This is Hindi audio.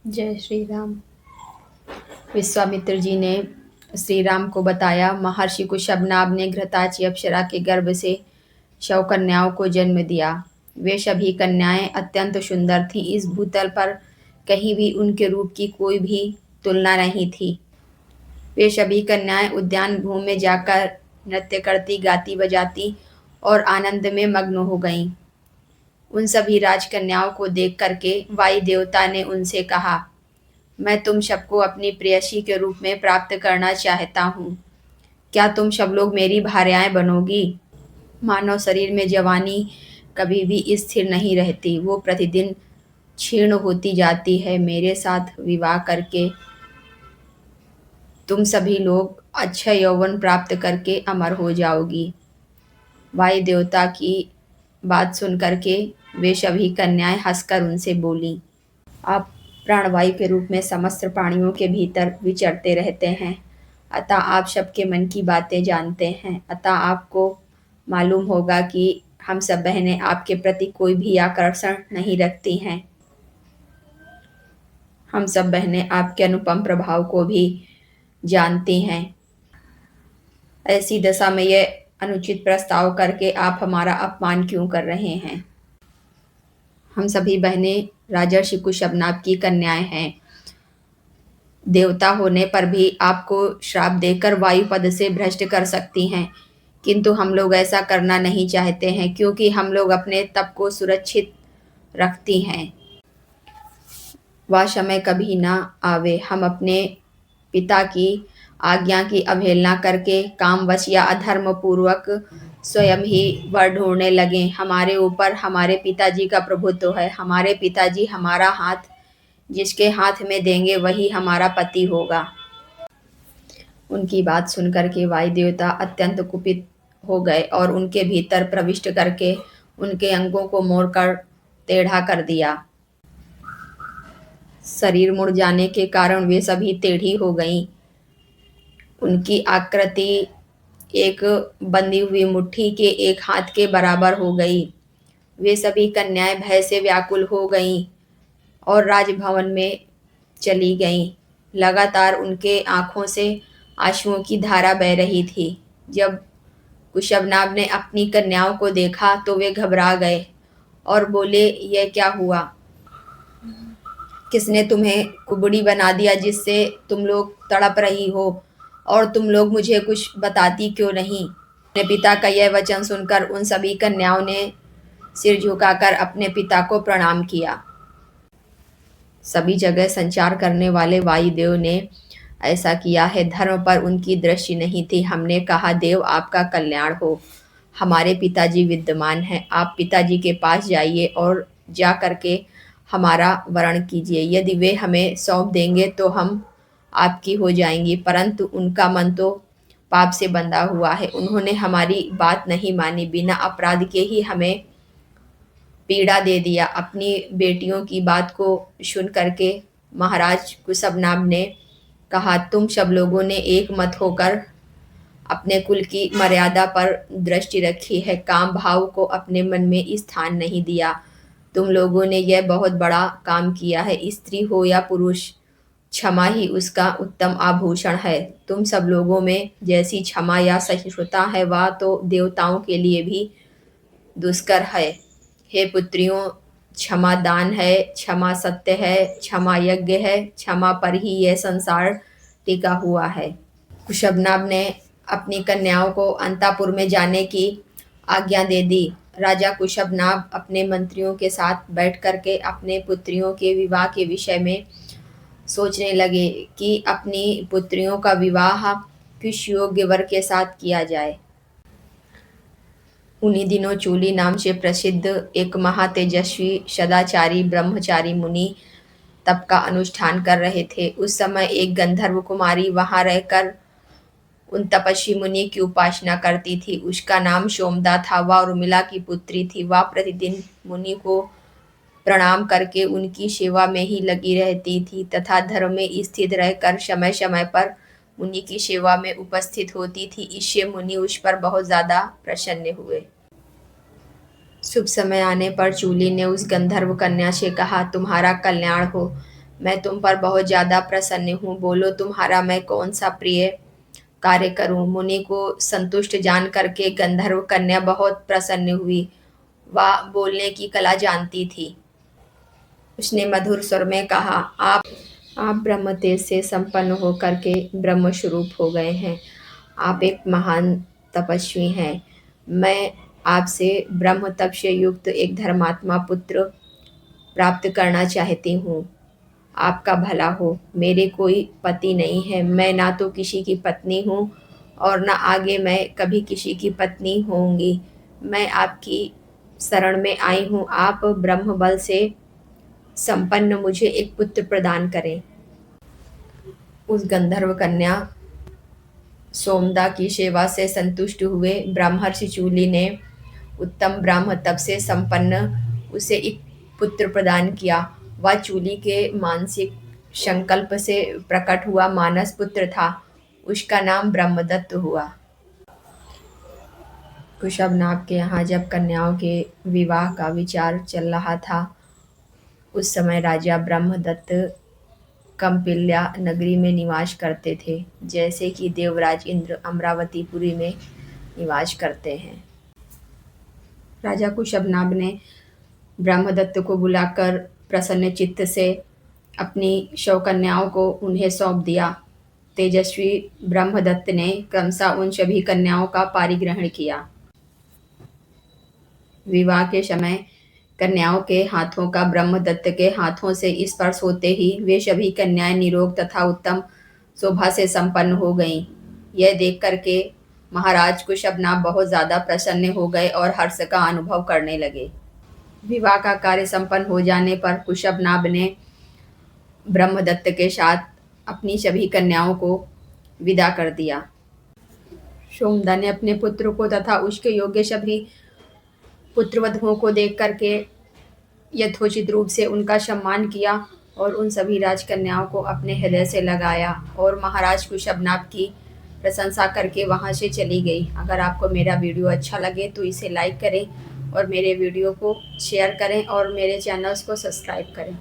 जय श्री राम। विश्वामित्र जी ने श्री राम को बताया, महर्षि कुशभनाभ ने घृताची अप्सरा के गर्भ से 100 कन्याओं को जन्म दिया। वे सभी कन्याएं अत्यंत सुंदर थीं। इस भूतल पर कहीं भी उनके रूप की कोई भी तुलना नहीं थी। वे सभी कन्याएं उद्यान भूमि में जाकर नृत्य करती, गाती बजाती और आनंद में मग्न हो गईं। उन सभी राजकन्याओं को देख करके वायु देवता ने उनसे कहा, मैं तुम सबको अपनी प्रेयसी के रूप में प्राप्त करना चाहता हूँ। क्या तुम सब लोग मेरी भार्याएं बनोगी? मानव शरीर में जवानी कभी भी स्थिर नहीं रहती, वो प्रतिदिन क्षीण होती जाती है। मेरे साथ विवाह करके तुम सभी लोग अक्षय यौवन प्राप्त करके अमर हो जाओगी। वायु देवता की बात सुन करके वे सभी कन्याएं हंसकर उनसे बोलीं, आप प्राणवायु के रूप में समस्त प्राणियों के भीतर विचरते रहते हैं, अतः आप सबके मन की बातें जानते हैं। अतः आपको मालूम होगा कि हम सब बहनें आपके प्रति कोई भी आकर्षण नहीं रखती हैं। हम सब बहनें आपके अनुपम प्रभाव को भी जानती हैं। ऐसी दशा में यह अनुचित प्रस्ताव करके आप हमारा अपमान क्यों कर रहे हैं? हम सभी बहनें राजर्षि कुशभनाभ की कन्याएं हैं। देवता होने पर भी आपको श्राप देकर वायु पद से भ्रष्ट कर सकती हैं, किंतु हम लोग ऐसा करना नहीं चाहते हैं, क्योंकि हम लोग अपने तप को सुरक्षित रखती हैं। वह समय कभी ना आवे हम अपने पिता की आज्ञा की अवहेलना करके कामवश या अधर्म पूर्वक स्वयं ही वर ढूंढने लगे। हमारे ऊपर हमारे पिताजी का प्रभुत्व है। हमारे पिताजी हमारा हाथ जिसके हाथ में देंगे वही हमारा पति होगा। उनकी बात सुनकर के वायु देवता अत्यंत कुपित हो गए और उनके भीतर प्रविष्ट करके उनके अंगों को मोड़कर टेढ़ा कर दिया। शरीर मुड़ जाने के कारण वे सभी टेढ़ी हो गईं। उनकी आकृति एक बंधी हुई मुट्ठी के एक हाथ के बराबर हो गई। वे सभी कन्याएं भय से व्याकुल हो गईं और राजभवन में चली गईं। लगातार उनके आंखों से आंसुओं की धारा बह रही थी। जब कुशभनाभ ने अपनी कन्याओं को देखा तो वे घबरा गए और बोले, यह क्या हुआ? किसने तुम्हें कुबड़ी बना दिया जिससे तुम लोग तड़प रही हो, और तुम लोग मुझे कुछ बताती क्यों नहीं? अपने पिता का यह वचन सुनकर उन सभी कन्याओं ने सिर झुकाकर अपने पिता को प्रणाम किया। सभी जगह संचार करने वाले वायुदेव ने ऐसा किया है। धर्म पर उनकी दृष्टि नहीं थी। हमने कहा, देव आपका कल्याण हो, हमारे पिताजी विद्यमान हैं। आप पिताजी के पास जाइए और जा करके हमारा वरण कीजिए। यदि वे हमें सौंप देंगे तो हम आपकी हो जाएंगी, परंतु उनका मन तो पाप से बंधा हुआ है। उन्होंने हमारी बात नहीं मानी, बिना अपराध के ही हमें पीड़ा दे दिया। अपनी बेटियों की बात को सुन करके महाराज कुशभनाभ ने कहा, तुम सब लोगों ने एक मत होकर अपने कुल की मर्यादा पर दृष्टि रखी है, काम भाव को अपने मन में स्थान नहीं दिया। तुम लोगों ने यह बहुत बड़ा काम किया है। स्त्री हो या पुरुष, क्षमा ही उसका उत्तम आभूषण है। तुम सब लोगों में जैसी क्षमा या सहिष्णुता है, वह तो देवताओं के लिए भी दुष्कर है। हे पुत्रियों, क्षमा दान है, क्षमा सत्य है, क्षमा यज्ञ है, क्षमा पर ही यह संसार टिका हुआ है। कुशभनाभ ने अपनी कन्याओं को अंतापुर में जाने की आज्ञा दे दी। राजा कुशभनाभ अपने मंत्रियों के साथ बैठ करके अपने पुत्रियों के विवाह के विषय में सोचने लगे कि अपनी पुत्रियों का विवाह किस योग्य वर के साथ किया जाए। उन्हीं दिनों चूली नाम से प्रसिद्ध एक महातेजस्वी सदाचारी ब्रह्मचारी मुनि तप का अनुष्ठान कर रहे थे। उस समय एक गंधर्व कुमारी वहां रहकर उन तपस्वी मुनि की उपासना करती थी। उसका नाम सोमदा था। वह उर्मिला की पुत्री थी। वह प्रतिदिन मुनि को प्रणाम करके उनकी सेवा में ही लगी रहती थी तथा धर्म में स्थित रहकर समय समय पर मुनि की सेवा में उपस्थित होती थी। इससे मुनि उस पर बहुत ज्यादा प्रसन्न हुए। शुभ समय आने पर चूली ने उस गंधर्व कन्या से कहा, तुम्हारा कल्याण हो, मैं तुम पर बहुत ज्यादा प्रसन्न हूँ, बोलो तुम्हारा मैं कौन सा प्रिय कार्य करूं। मुनि को संतुष्ट जान करके गंधर्व कन्या बहुत प्रसन्न हुई। वह बोलने की कला जानती थी। उसने मधुर स्वर में कहा, आप ब्रह्म तेज से संपन्न होकर के ब्रह्म स्वरूप हो गए हैं। आप एक महान तपस्वी हैं। मैं आपसे ब्रह्म तप से युक्त एक धर्मात्मा पुत्र प्राप्त करना चाहती हूँ। आपका भला हो। मेरे कोई पति नहीं है। मैं ना तो किसी की पत्नी हूँ और ना आगे मैं कभी किसी की पत्नी होंगी। मैं आपकी शरण में आई हूँ। आप ब्रह्म बल से संपन्न मुझे एक पुत्र प्रदान करें। उस गंधर्व कन्या सोमदा की सेवा से संतुष्ट हुए ब्रह्मर्षि चूली ने उत्तम ब्रह्म तप से संपन्न उसे एक पुत्र प्रदान किया। वह चूली के मानसिक संकल्प से प्रकट हुआ मानस पुत्र था। उसका नाम ब्रह्मदत्त हुआ। कुशवनाभ के यहाँ जब कन्याओं के विवाह का विचार चल रहा था, उस समय राजा ब्रह्मदत्त कम्पिल्या नगरी में निवास करते थे, जैसे कि देवराज इंद्र अमरावतीपुरी में निवास करते हैं। राजा कुशवनाभ ने ब्रह्मदत्त को बुलाकर प्रसन्न चित्त से अपनी 100 कन्याओं को उन्हें सौंप दिया। तेजस्वी ब्रह्मदत्त ने क्रमशः उन सभी कन्याओं का पारिग्रहण किया। विवाह के समय कन्याओं के हाथों का ब्रह्मदत्त के हाथों से स्पर्श होते ही वे सभी कन्याएं निरोग तथा उत्तम शोभा से संपन्न हो गईं। यह देख करके महाराज कुशवनाभ बहुत ज्यादा प्रसन्न हो गए और हर्ष का अनुभव करने लगे। विवाह का कार्य संपन्न हो जाने पर कुशवनाभ ने ब्रह्मदत्त के साथ अपनी सभी कन्याओं को विदा कर दिया। सोमदा ने अपने पुत्र को तथा उसके योग्य सभी पुत्रवधुओं को देख करके यथोचित रूप से उनका सम्मान किया और उन सभी राजकन्याओं को अपने हृदय से लगाया और महाराज कुशवनाभ की प्रशंसा करके वहाँ से चली गई। अगर आपको मेरा वीडियो अच्छा लगे तो इसे लाइक करें और मेरे वीडियो को शेयर करें और मेरे चैनल्स को सब्सक्राइब करें।